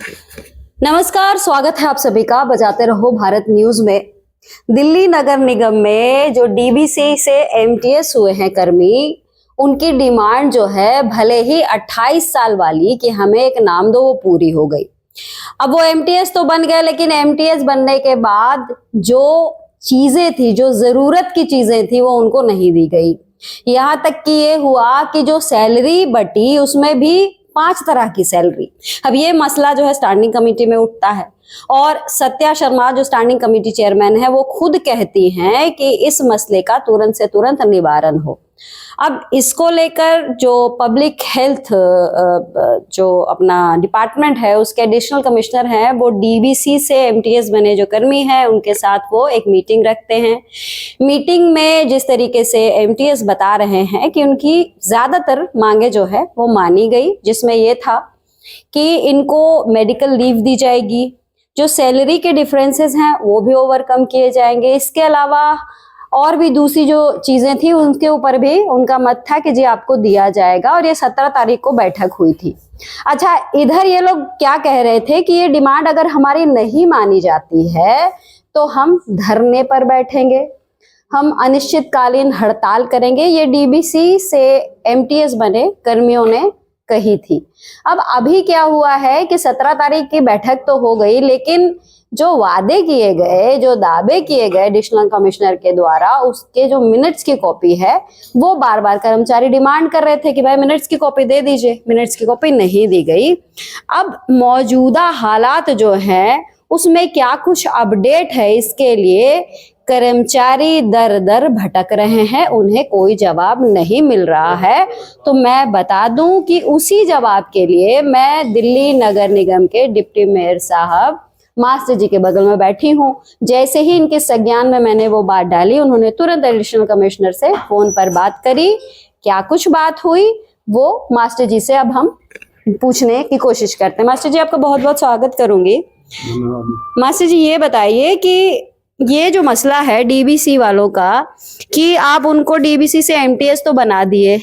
नमस्कार, स्वागत है आप सभी का बजाते रहो भारत न्यूज में। दिल्ली नगर निगम में जो डीबीसी से एमटीएस हुए हैं कर्मी, उनकी डिमांड जो है भले ही 28 साल वाली कि हमें एक नाम दो, वो पूरी हो गई। अब वो एमटीएस तो बन गए, लेकिन एमटीएस बनने के बाद जो चीजें थी, जो जरूरत की चीजें थी, वो उनको नहीं दी गई। यहाँ तक कि ये हुआ कि जो सैलरी बटी उसमें भी 5 तरह की सैलरी। अब ये मसला जो है स्टैंडिंग कमेटी में उठता है और सत्या शर्मा जो स्टैंडिंग कमेटी चेयरमैन है, वो खुद कहती हैं कि इस मसले का तुरंत से तुरंत निवारण हो। अब इसको लेकर जो पब्लिक हेल्थ जो अपना डिपार्टमेंट है, उसके एडिशनल कमिश्नर हैं, वो डीबीसी से एमटीएस बने जो कर्मी हैं उनके साथ वो एक मीटिंग रखते हैं। मीटिंग में जिस तरीके से एमटीएस बता रहे हैं कि उनकी ज्यादातर मांगे जो है वो मानी गई, जिसमें ये था कि इनको मेडिकल लीव दी जाएगी, जो सैलरी के डिफरेंसेस हैं वो भी ओवरकम किए जाएंगे। इसके अलावा और भी दूसरी जो चीजें थी उनके ऊपर भी उनका मत था कि जी आपको दिया जाएगा, और ये 17 तारीख को बैठक हुई थी। अच्छा, इधर ये लोग क्या कह रहे थे कि ये डिमांड अगर हमारी नहीं मानी जाती है तो हम धरने पर बैठेंगे, हम अनिश्चितकालीन हड़ताल करेंगे। ये डीबीसी से एमटीएस बने कर्मियों ने कही थी। अब अभी क्या हुआ है कि 17 तारीख की बैठक तो हो गई, लेकिन जो वादे किए गए, जो दावे किए गए एडिशनल कमिश्नर के द्वारा, उसके जो मिनट्स की कॉपी है वो बार बार कर्मचारी डिमांड कर रहे थे कि भाई मिनट्स की कॉपी दे दीजिए। मिनट्स की कॉपी नहीं दी गई। अब मौजूदा हालात जो हैं उसमें क्या कुछ अपडेट है, इसके लिए कर्मचारी दर दर भटक रहे हैं, उन्हें कोई जवाब नहीं मिल रहा है। तो मैं बता दूं कि उसी जवाब के लिए मैं दिल्ली नगर निगम के डिप्टी मेयर साहब मास्टर जी के बगल में बैठी हूँ। जैसे ही इनके संज्ञान में मैंने वो बात डाली, उन्होंने तुरंत एडिशनल कमिश्नर से फोन पर बात करी। क्या कुछ बात हुई वो मास्टर जी से अब हम पूछने की कोशिश करते हैं। मास्टर जी, आपका बहुत बहुत स्वागत करूंगी। मास्टर जी, ये बताइए कि ये जो मसला है डीबीसी वालों का, कि आप उनको डीबीसी से एमटीएस तो बना दिए,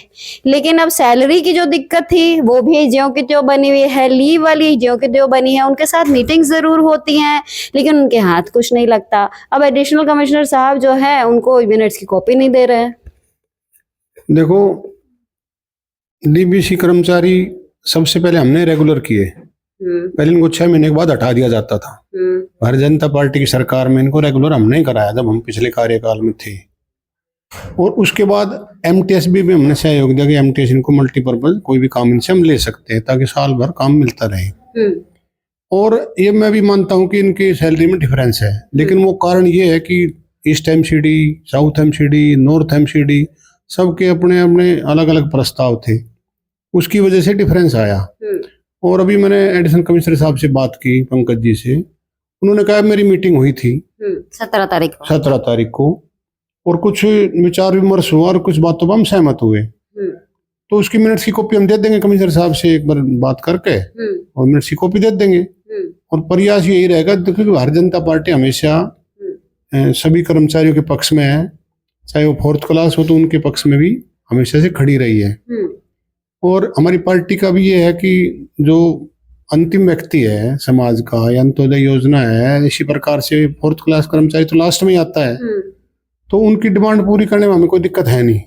लेकिन अब सैलरी की जो दिक्कत थी वो भी ज्यों की त्यों बनी हुई है, लीव वाली ज्यों की त्यों बनी है। उनके साथ मीटिंग जरूर होती हैं, लेकिन उनके हाथ कुछ नहीं लगता। अब एडिशनल कमिश्नर साहब जो है उनको मिनट्स की कॉपी नहीं दे रहे हैं। देखो, डीबीसी कर्मचारी सबसे पहले हमने रेगुलर किए। पहले इनको 6 महीने के बाद हटा दिया जाता था। भारतीय जनता पार्टी की सरकार में इनको रेगुलर हमने ही कराया जब हम पिछले कार्यकाल में थे। और उसके बाद एमटीएस भी हमने सहयोग दिया कि एमटीएस इनको मल्टीपर्पज कोई भी काम इनसे हम ले सकते हैं ताकि साल भर काम मिलता रहे। और ये मैं भी मानता हूँ कि इनकी सैलरी में डिफरेंस है, लेकिन वो कारण ये है कि east MCD, south MCD, north MCD सबके अपने अपने अलग अलग प्रस्ताव थे, उसकी वजह से डिफरेंस आया। और अभी मैंने एडिशनल कमिश्नर साहब से बात की, पंकज जी से, उन्होंने कहा मेरी मीटिंग हुई थी 17 तारीख को, और कुछ विचार विमर्श हुआ और कुछ बातों पर हम सहमत हुए। तो उसकी मिनट्स की कॉपी हम दे देंगे कमिश्नर साहब से एक बार बात करके, और मिनट्स की कॉपी दे देंगे। और प्रयास यही रहेगा, क्योंकि भारतीय जनता पार्टी हमेशा सभी कर्मचारियों के पक्ष में है, चाहे वो 4th क्लास हो तो उनके पक्ष में भी हमेशा से खड़ी रही है। और हमारी पार्टी का भी ये है कि जो अंतिम व्यक्ति है समाज का, या अंत्योदय योजना है, इसी प्रकार से 4th क्लास कर्मचारी तो लास्ट में ही आता है, तो उनकी डिमांड पूरी करने में हमें कोई दिक्कत है नहीं।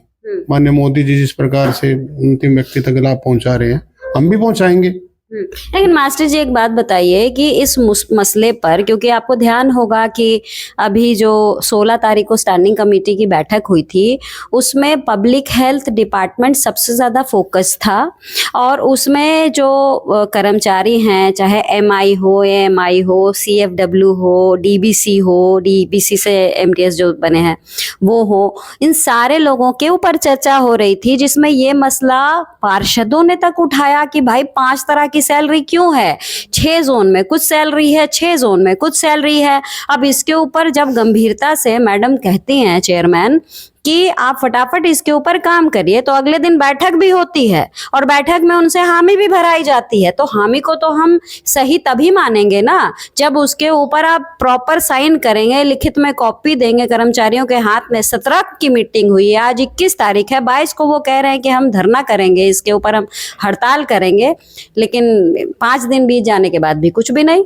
माननीय मोदी जी जिस प्रकार से अंतिम व्यक्ति तक लाभ पहुंचा रहे हैं, हम भी पहुंचाएंगे। लेकिन मास्टर जी, एक बात बताइए कि इस मसले पर, क्योंकि आपको ध्यान होगा कि अभी जो 16 तारीख को स्टैंडिंग कमेटी की बैठक हुई थी, उसमें पब्लिक हेल्थ डिपार्टमेंट सबसे ज़्यादा फोकस था, और उसमें जो कर्मचारी हैं, चाहे एमआई हो, एएमआई हो, सीएफडब्ल्यू हो, डीबीसी हो, डीबीसी से एमटीएस जो बने हैं वो हो, इन सारे लोगों के ऊपर चर्चा हो रही थी, जिसमें ये मसला पार्षदों ने तक उठाया कि भाई 5 तरह की सैलरी क्यों है, 6 जोन में कुछ सैलरी है, 6 जोन में कुछ सैलरी है। अब इसके ऊपर जब गंभीरता से मैडम कहती हैं चेयरमैन कि आप फटाफट इसके ऊपर काम करिए। तो अगले दिन बैठक भी होती है और बैठक में उनसे हामी भी भराई जाती है। तो हामी को तो हम सही तभी मानेंगे ना जब उसके ऊपर आप प्रॉपर साइन करेंगे, लिखित में कॉपी देंगे कर्मचारियों के हाथ में। 17 की मीटिंग हुई है, आज 21 तारीख है, 22 को वो कह रहे हैं कि हम धरना करेंगे, इसके ऊपर हम हड़ताल करेंगे, लेकिन 5 दिन बीत जाने के बाद भी कुछ भी नहीं।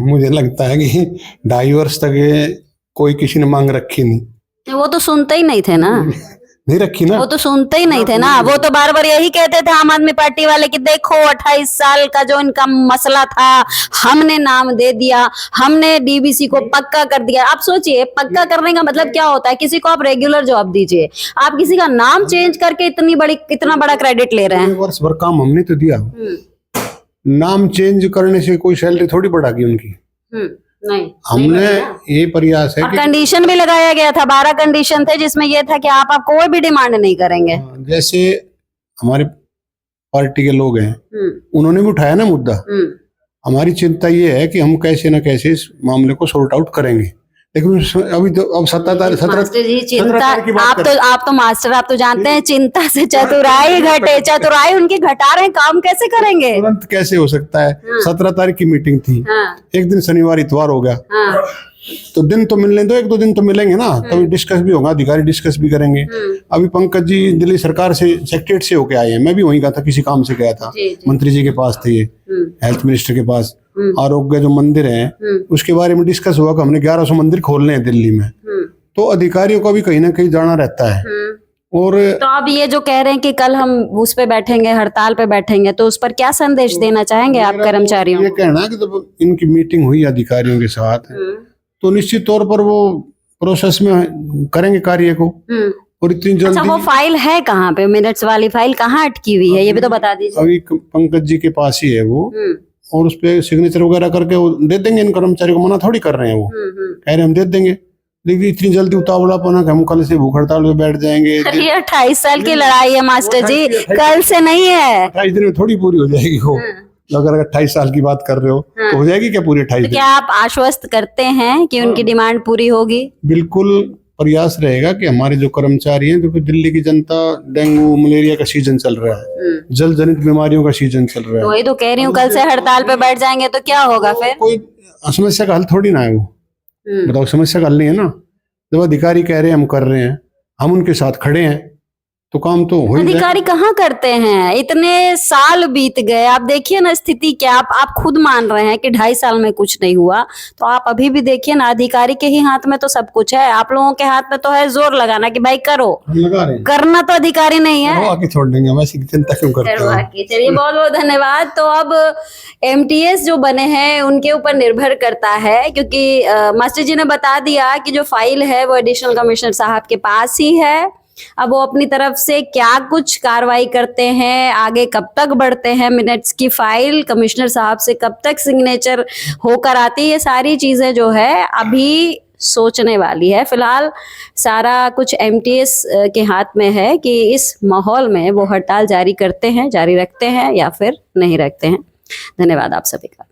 मुझे लगता है कि 2.5 वर्ष तक ये कोई किसी ने मांग रखी नहीं। वो तो सुनते ही नहीं थे ना, नहीं रखी ना, वो तो सुनते ही नहीं थे ना। वो तो बार बार यही कहते थे आम आदमी पार्टी वाले कि देखो 28 साल का जो इनका मसला था हमने नाम दे दिया, हमने डीबीसी को पक्का कर दिया। आप सोचिए पक्का करने का मतलब क्या होता है। किसी को आप रेगुलर जॉब दीजिए, आप किसी का नाम चेंज करके इतना बड़ा क्रेडिट ले रहे हैं। वर्ष भर काम हमने तो दिया, नाम चेंज करने से कोई सैलरी थोड़ी बढ़ागी उनकी। नहीं, हमने ये प्रयास है और कि कंडीशन भी लगाया गया था, 12 कंडीशन थे जिसमें ये था कि आप कोई भी डिमांड नहीं करेंगे। जैसे हमारे पार्टी के लोग हैं उन्होंने भी उठाया ना मुद्दा। हमारी चिंता ये है कि हम कैसे न कैसे इस मामले को सॉर्ट आउट करेंगे, लेकिन अभी तो अब 17 मास्टर जी चिंता, आप तो मास्टर, आप तो जानते हैं चिंता से चतुराई घटे। चतुराई उनकी घटा रहे हैं, काम कैसे करेंगे? तुरंत कैसे हो सकता है? 17 तारीख की मीटिंग थी, एक दिन शनिवार इतवार हो गया, तो दिन तो मिलने दो, 1-2 दिन तो मिलेंगे ना, तभी डिस्कस भी होगा, अधिकारी डिस्कस भी करेंगे। अभी पंकज जी दिल्ली सरकार से सेक्रेटरीट से होके आए हैं, मैं भी वहीं गया था, किसी काम से गया था, मंत्री जी के पास थे, ये हेल्थ मिनिस्टर के पास। आरोग्य जो मंदिर है उसके बारे में डिस्कस हुआ कि हमने 1100 मंदिर खोलने हैं दिल्ली में, तो अधिकारियों को भी कहीं ना कहीं जाना रहता है। और तो अब ये जो कह रहे हैं कि कल हम उस पे बैठेंगे, हड़ताल पे बैठेंगे, तो उस पर क्या संदेश देना चाहेंगे आप कर्मचारियों? ये कहना है कि जब इनकी मीटिंग हुई अधिकारियों के साथ तो निश्चित तौर पर वो प्रोसेस में करेंगे कार्य को। और इतनी जल्दी। अच्छा, वो फाइल है कहाँ पे? मिनट्स वाली फाइल कहाँ अटकी हुई है, ये भी तो बता दीजिए। अभी पंकज जी के पास ही है वो, और उस पे सिग्नेचर वगैरह करके वो दे देंगे। इन कर्मचारियों को मना थोड़ी कर रहे हैं, वो कह रहे हैं हम दे देंगे, लेकिन इतनी जल्दी उतावलापन है कि हम कल से भूख हड़ताल पे बैठ जाएंगे। अरे 28 साल की लड़ाई है मास्टर जी, कल से नहीं है। 28 दिन में थोड़ी पूरी हो जाएगी वो। अगर 28 साल की बात कर रहे हो तो हो जाएगी क्या पूरी 28 दिन? क्या आप आश्वस्त करते हैं कि उनकी डिमांड पूरी होगी? बिल्कुल प्रयास रहेगा कि हमारे जो कर्मचारी हैं, क्योंकि दिल्ली की जनता, डेंगू मलेरिया का सीजन चल रहा है, जल जनित बीमारियों का सीजन चल रहा है। वही तो कह रही हूँ, कल से हड़ताल पे बैठ जाएंगे तो क्या होगा फिर? कोई समस्या का हल थोड़ी ना है वो। बताओ, समस्या का हल नहीं है ना। जब अधिकारी कह रहे हैं हम कर रहे हैं, हम उनके साथ खड़े हैं, तो काम तो हो ही जाएगा। अधिकारी कहाँ करते हैं? इतने साल बीत गए, आप देखिए ना स्थिति क्या। आप खुद मान रहे हैं कि 2.5 साल में कुछ नहीं हुआ, तो आप अभी भी देखिए ना, अधिकारी के ही हाथ में तो सब कुछ है। आप लोगों के हाथ में तो है जोर लगाना कि भाई करो, हम लगा रहे हैं। करना तो अधिकारी नहीं है। आके छोड़ देंगे, हम ऐसी चिंता क्यों करते हैं? चलिए, बहुत बहुत धन्यवाद। तो अब एमटीएस जो बने हैं उनके ऊपर निर्भर करता है, क्योंकि मास्टर जी ने बता दिया कि जो फाइल है वो एडिशनल कमिश्नर साहब के पास ही है। अब वो अपनी तरफ से क्या कुछ कार्रवाई करते हैं, आगे कब तक बढ़ते हैं, मिनट्स की फाइल कमिश्नर साहब से कब तक सिग्नेचर होकर आती है, ये सारी चीजें जो है अभी सोचने वाली है। फिलहाल सारा कुछ एमटीएस के हाथ में है कि इस माहौल में वो हड़ताल जारी करते हैं, जारी रखते हैं या फिर नहीं रखते हैं। धन्यवाद आप सभी का।